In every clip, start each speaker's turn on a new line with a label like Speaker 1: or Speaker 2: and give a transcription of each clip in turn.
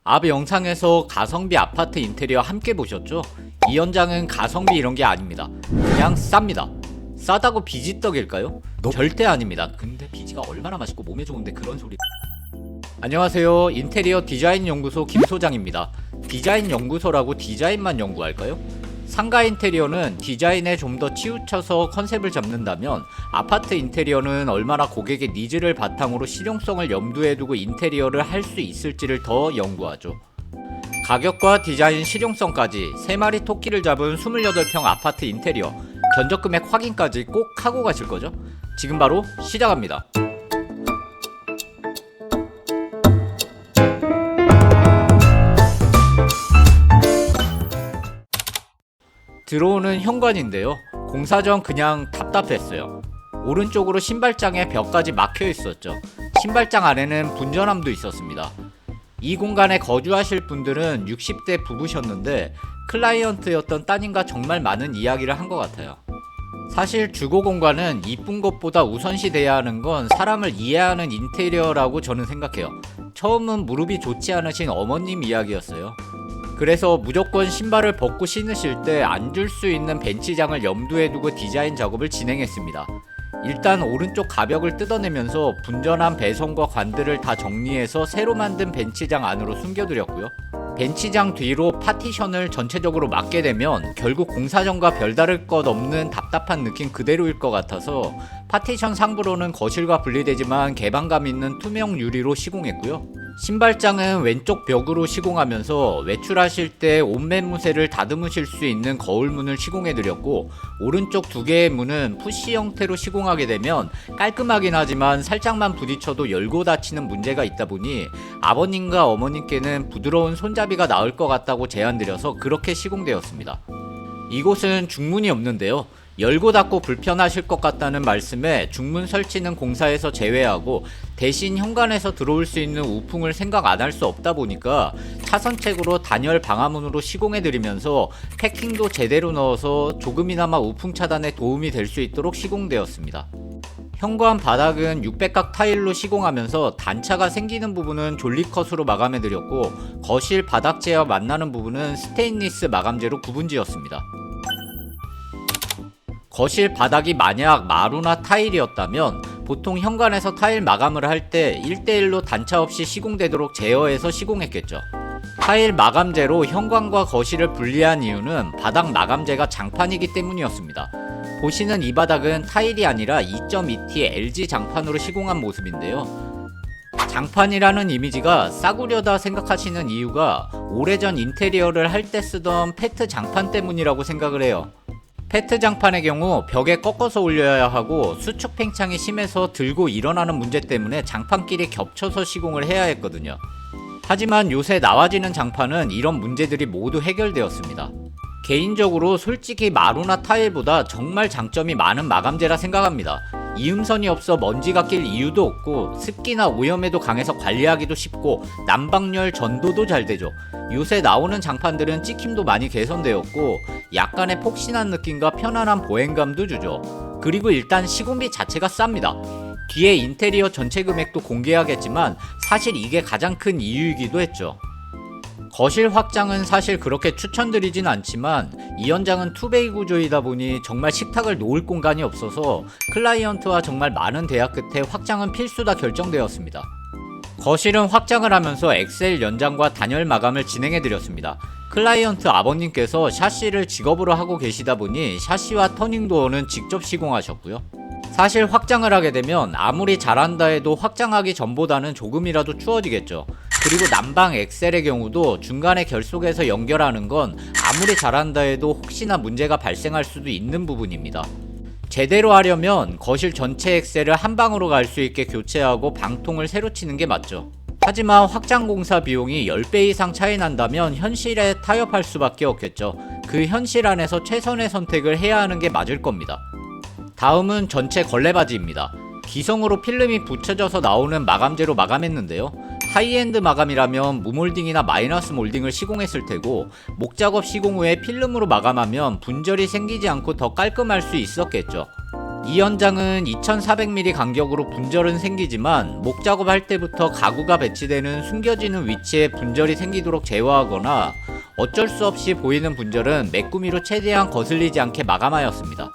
Speaker 1: 앞 영상에서 가성비 아파트 인테리어 함께 보셨죠? 이 현장은 가성비 이런 게 아닙니다. 그냥 쌉니다. 싸다고 비지 떡일까요? 절대 아닙니다. 근데 비지가 얼마나 맛있고 몸에 좋은데 그런 소리. 안녕하세요. 인테리어 디자인 연구소 김 소장입니다. 디자인 연구소라고 디자인만 연구할까요? 상가 인테리어는 디자인에 좀 더 치우쳐서 컨셉을 잡는다면 아파트 인테리어는 얼마나 고객의 니즈를 바탕으로 실용성을 염두에 두고 인테리어를 할 수 있을지를 더 연구하죠. 가격과 디자인 실용성까지 3마리 토끼를 잡은 28평 아파트 인테리어 견적 금액 확인까지 꼭 하고 가실 거죠? 지금 바로 시작합니다. 들어오는 현관인데요. 공사 전 그냥 답답했어요. 오른쪽으로 신발장에 벽까지 막혀 있었죠. 신발장 안에는 분전함도 있었습니다. 이 공간에 거주하실 분들은 60대 부부셨는데 클라이언트였던 따님과 정말 많은 이야기를 한 것 같아요. 사실 주거 공간은 이쁜 것보다 우선시 돼야 하는 건 사람을 이해하는 인테리어라고 저는 생각해요. 처음은 무릎이 좋지 않으신 어머님 이야기였어요. 그래서 무조건 신발을 벗고 신으실 때 앉을 수 있는 벤치장을 염두에 두고 디자인 작업을 진행했습니다. 일단 오른쪽 가벽을 뜯어내면서 분전한 배선과 관들을 다 정리해서 새로 만든 벤치장 안으로 숨겨드렸고요. 벤치장 뒤로 파티션을 전체적으로 막게 되면 결국 공사 전과 별다를 것 없는 답답한 느낌 그대로일 것 같아서 파티션 상부로는 거실과 분리되지만 개방감 있는 투명 유리로 시공했고요. 신발장은 왼쪽 벽으로 시공하면서 외출하실 때 옷매무새를 다듬으실 수 있는 거울문을 시공해드렸고, 오른쪽 2개의 문은 푸시 형태로 시공하게 되면 깔끔하긴 하지만 살짝만 부딪혀도 열고 닫히는 문제가 있다 보니 아버님과 어머님께는 부드러운 손잡이가 나을 것 같다고 제안드려서 그렇게 시공되었습니다. 이곳은 중문이 없는데요. 열고 닫고 불편하실 것 같다는 말씀에 중문 설치는 공사에서 제외하고 대신 현관에서 들어올 수 있는 우풍을 생각 안 할 수 없다 보니까 차선책으로 단열 방화문으로 시공해드리면서 패킹도 제대로 넣어서 조금이나마 우풍 차단에 도움이 될 수 있도록 시공되었습니다. 현관 바닥은 600각 타일로 시공하면서 단차가 생기는 부분은 졸리컷으로 마감해드렸고, 거실 바닥재와 만나는 부분은 스테인리스 마감재로 구분지었습니다. 거실 바닥이 만약 마루나 타일이었다면 보통 현관에서 타일 마감을 할 때 1대1로 단차 없이 시공되도록 제어해서 시공했겠죠. 타일 마감재로 현관과 거실을 분리한 이유는 바닥 마감재가 장판이기 때문이었습니다. 보시는 이 바닥은 타일이 아니라 2.2T LG 장판으로 시공한 모습인데요. 장판이라는 이미지가 싸구려다 생각하시는 이유가 오래전 인테리어를 할 때 쓰던 페트 장판 때문이라고 생각을 해요. 페트 장판의 경우 벽에 꺾어서 올려야 하고 수축 팽창이 심해서 들고 일어나는 문제 때문에 장판끼리 겹쳐서 시공을 해야 했거든요. 하지만 요새 나와지는 장판은 이런 문제들이 모두 해결되었습니다. 개인적으로 솔직히 마루나 타일보다 정말 장점이 많은 마감재라 생각합니다. 이음선이 없어 먼지가 낄 이유도 없고 습기나 오염에도 강해서 관리하기도 쉽고 난방열 전도도 잘 되죠. 요새 나오는 장판들은 찍힘도 많이 개선되었고 약간의 폭신한 느낌과 편안한 보행감도 주죠. 그리고 일단 시공비 자체가 쌉니다. 뒤에 인테리어 전체 금액도 공개하겠지만 사실 이게 가장 큰 이유이기도 했죠. 거실 확장은 사실 그렇게 추천드리진 않지만 이 현장은 투베이 구조이다 보니 정말 식탁을 놓을 공간이 없어서 클라이언트와 정말 많은 대화 끝에 확장은 필수다 결정되었습니다. 거실은 확장을 하면서 엑셀 연장과 단열 마감을 진행해드렸습니다. 클라이언트 아버님께서 샤시를 직업으로 하고 계시다 보니 샤시와 터닝도어는 직접 시공하셨고요. 사실 확장을 하게 되면 아무리 잘한다 해도 확장하기 전보다는 조금이라도 추워지겠죠. 그리고 난방 엑셀의 경우도 중간에 결속해서 연결하는 건 아무리 잘한다 해도 혹시나 문제가 발생할 수도 있는 부분입니다. 제대로 하려면 거실 전체 엑셀을 한 방으로 갈 수 있게 교체하고 방통을 새로 치는 게 맞죠. 하지만 확장 공사 비용이 10배 이상 차이 난다면 현실에 타협할 수밖에 없겠죠. 그 현실 안에서 최선의 선택을 해야 하는 게 맞을 겁니다. 다음은 전체 걸레바지입니다. 기성으로 필름이 붙여져서 나오는 마감재로 마감했는데요. 하이엔드 마감이라면 무몰딩이나 마이너스 몰딩을 시공했을 테고 목작업 시공 후에 필름으로 마감하면 분절이 생기지 않고 더 깔끔할 수 있었겠죠. 이 현장은 2400mm 간격으로 분절은 생기지만 목 작업할 때부터 가구가 배치되는 숨겨지는 위치에 분절이 생기도록 제어하거나 어쩔 수 없이 보이는 분절은 메꾸미로 최대한 거슬리지 않게 마감하였습니다.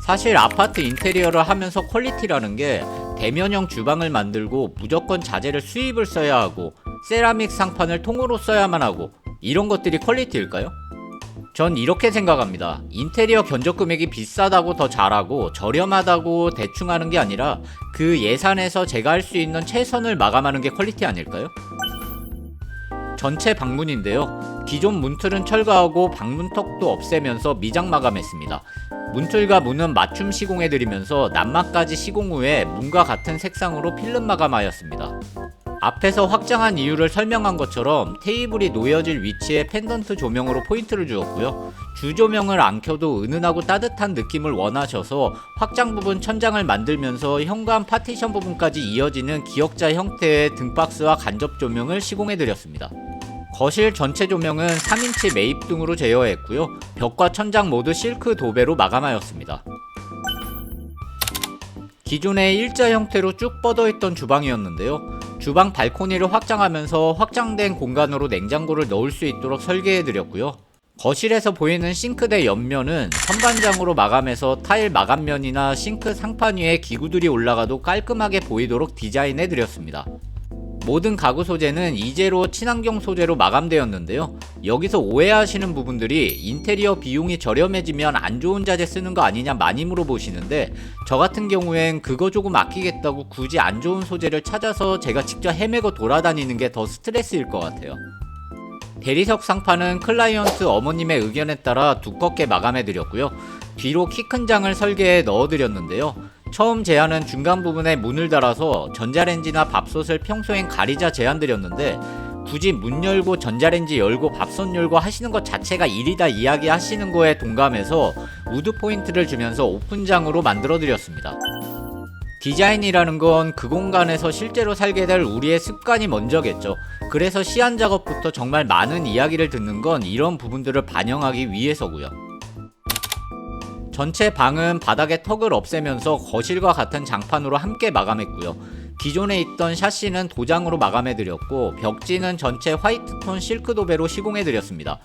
Speaker 1: 사실 아파트 인테리어를 하면서 퀄리티라는 게 대면형 주방을 만들고 무조건 자재를 수입을 써야 하고 세라믹 상판을 통으로 써야만 하고 이런 것들이 퀄리티일까요? 전 이렇게 생각합니다. 인테리어 견적 금액이 비싸다고 더 잘하고 저렴하다고 대충 하는 게 아니라 그 예산에서 제가 할 수 있는 최선을 마감하는 게 퀄리티 아닐까요? 전체 방문인데요. 기존 문틀은 철거하고 방문턱도 없애면서 미장 마감했습니다. 문틀과 문은 맞춤 시공해드리면서 난막까지 시공 후에 문과 같은 색상으로 필름 마감하였습니다. 앞에서 확장한 이유를 설명한 것처럼 테이블이 놓여질 위치에 펜던트 조명으로 포인트를 주었고요. 주조명을 안 켜도 은은하고 따뜻한 느낌을 원하셔서 확장 부분 천장을 만들면서 현관 파티션 부분까지 이어지는 기역자 형태의 등박스와 간접 조명을 시공해드렸습니다. 거실 전체 조명은 3인치 매입 등으로 제어했고요. 벽과 천장 모두 실크 도배로 마감하였습니다. 기존의 일자 형태로 쭉 뻗어있던 주방이었는데요. 주방 발코니를 확장하면서 확장된 공간으로 냉장고를 넣을 수 있도록 설계해드렸고요. 거실에서 보이는 싱크대 옆면은 선반장으로 마감해서 타일 마감면이나 싱크 상판 위에 기구들이 올라가도 깔끔하게 보이도록 디자인해드렸습니다. 모든 가구 소재는 이제로 친환경 소재로 마감되었는데요. 여기서 오해하시는 부분들이 인테리어 비용이 저렴해지면 안 좋은 자재 쓰는 거 아니냐 많이 물어보시는데 저 같은 경우엔 그거 조금 아끼겠다고 굳이 안 좋은 소재를 찾아서 제가 직접 헤매고 돌아다니는 게 더 스트레스일 것 같아요. 대리석 상판은 클라이언트 어머님의 의견에 따라 두껍게 마감해드렸고요. 뒤로 키 큰 장을 설계해 넣어드렸는데요. 처음 제안은 중간 부분에 문을 달아서 전자레인지나 밥솥을 평소엔 가리자 제안드렸는데 굳이 문 열고 전자레인지 열고 밥솥 열고 하시는 것 자체가 일이다 이야기하시는 거에 동감해서 우드 포인트를 주면서 오픈장으로 만들어드렸습니다. 디자인이라는 건 그 공간에서 실제로 살게 될 우리의 습관이 먼저겠죠. 그래서 시안 작업부터 정말 많은 이야기를 듣는 건 이런 부분들을 반영하기 위해서고요. 전체 방은 바닥에 턱을 없애면서 거실과 같은 장판으로 함께 마감했고요. 기존에 있던 샤시는 도장으로 마감해드렸고 벽지는 전체 화이트톤 실크 도배로 시공해드렸습니다.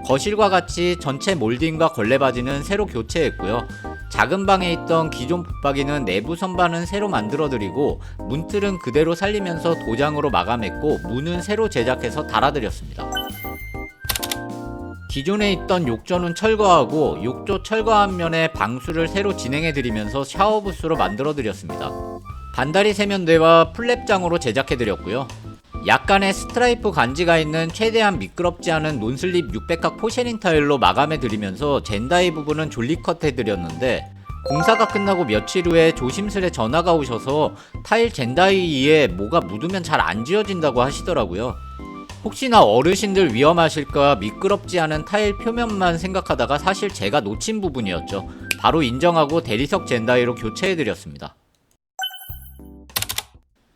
Speaker 1: 거실과 같이 전체 몰딩과 걸레바지는 새로 교체했고요. 작은 방에 있던 기존 붙박이는 내부 선반은 새로 만들어드리고 문틀은 그대로 살리면서 도장으로 마감했고 문은 새로 제작해서 달아드렸습니다. 기존에 있던 욕조는 철거하고 욕조 철거한 면에 방수를 새로 진행해드리면서 샤워부스로 만들어드렸습니다. 반다리 세면대와 플랩장으로 제작해드렸고요. 약간의 스트라이프 간지가 있는 최대한 미끄럽지 않은 논슬립 600각 포쉐린 타일로 마감해드리면서 젠다이 부분은 졸리컷 해드렸는데 공사가 끝나고 며칠 후에 조심스레 전화가 오셔서 타일 젠다이에 뭐가 묻으면 잘 안 지워진다고 하시더라고요. 혹시나 어르신들 위험하실까 미끄럽지 않은 타일 표면만 생각하다가 사실 제가 놓친 부분이었죠. 바로 인정하고 대리석 젠다이로 교체해드렸습니다.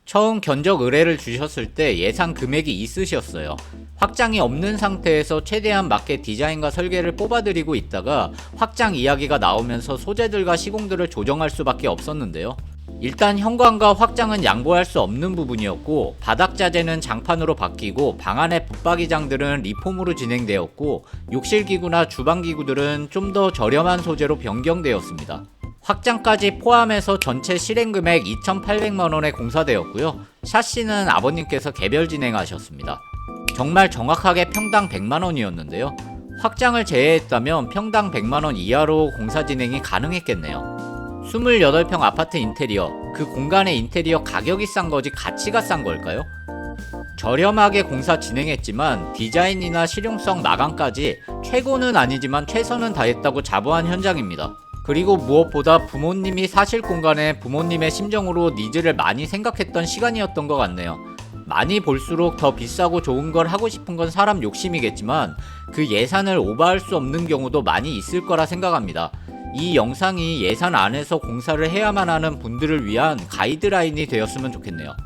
Speaker 1: 처음 견적 의뢰를 주셨을 때 예상 금액이 있으셨어요. 확장이 없는 상태에서 최대한 맞게 디자인과 설계를 뽑아드리고 있다가 확장 이야기가 나오면서 소재들과 시공들을 조정할 수밖에 없었는데요. 일단 현관과 확장은 양보할 수 없는 부분이었고 바닥 자재는 장판으로 바뀌고 방 안의 붙박이장들은 리폼으로 진행되었고 욕실 기구나 주방 기구들은 좀 더 저렴한 소재로 변경되었습니다. 확장까지 포함해서 전체 실행금액 2,800만원에 공사되었고요. 샤시는 아버님께서 개별 진행하셨습니다. 정말 정확하게 평당 100만원이었는데요. 확장을 제외했다면 평당 100만원 이하로 공사 진행이 가능했겠네요. 28평 아파트 인테리어, 그 공간의 인테리어 가격이 싼 거지 가치가 싼 걸까요? 저렴하게 공사 진행했지만 디자인이나 실용성 마감까지 최고는 아니지만 최선은 다했다고 자부한 현장입니다. 그리고 무엇보다 부모님이 사실 공간에 부모님의 심정으로 니즈를 많이 생각했던 시간이었던 것 같네요. 많이 볼수록 더 비싸고 좋은 걸 하고 싶은 건 사람 욕심이겠지만 그 예산을 오버할 수 없는 경우도 많이 있을 거라 생각합니다. 이 영상이 예산 안에서 공사를 해야만 하는 분들을 위한 가이드라인이 되었으면 좋겠네요.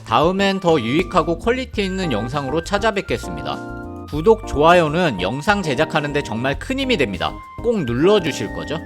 Speaker 1: 다음엔 더 유익하고 퀄리티 있는 영상으로 찾아뵙겠습니다. 구독, 좋아요는 영상 제작하는데 정말 큰 힘이 됩니다. 꼭 눌러주실 거죠?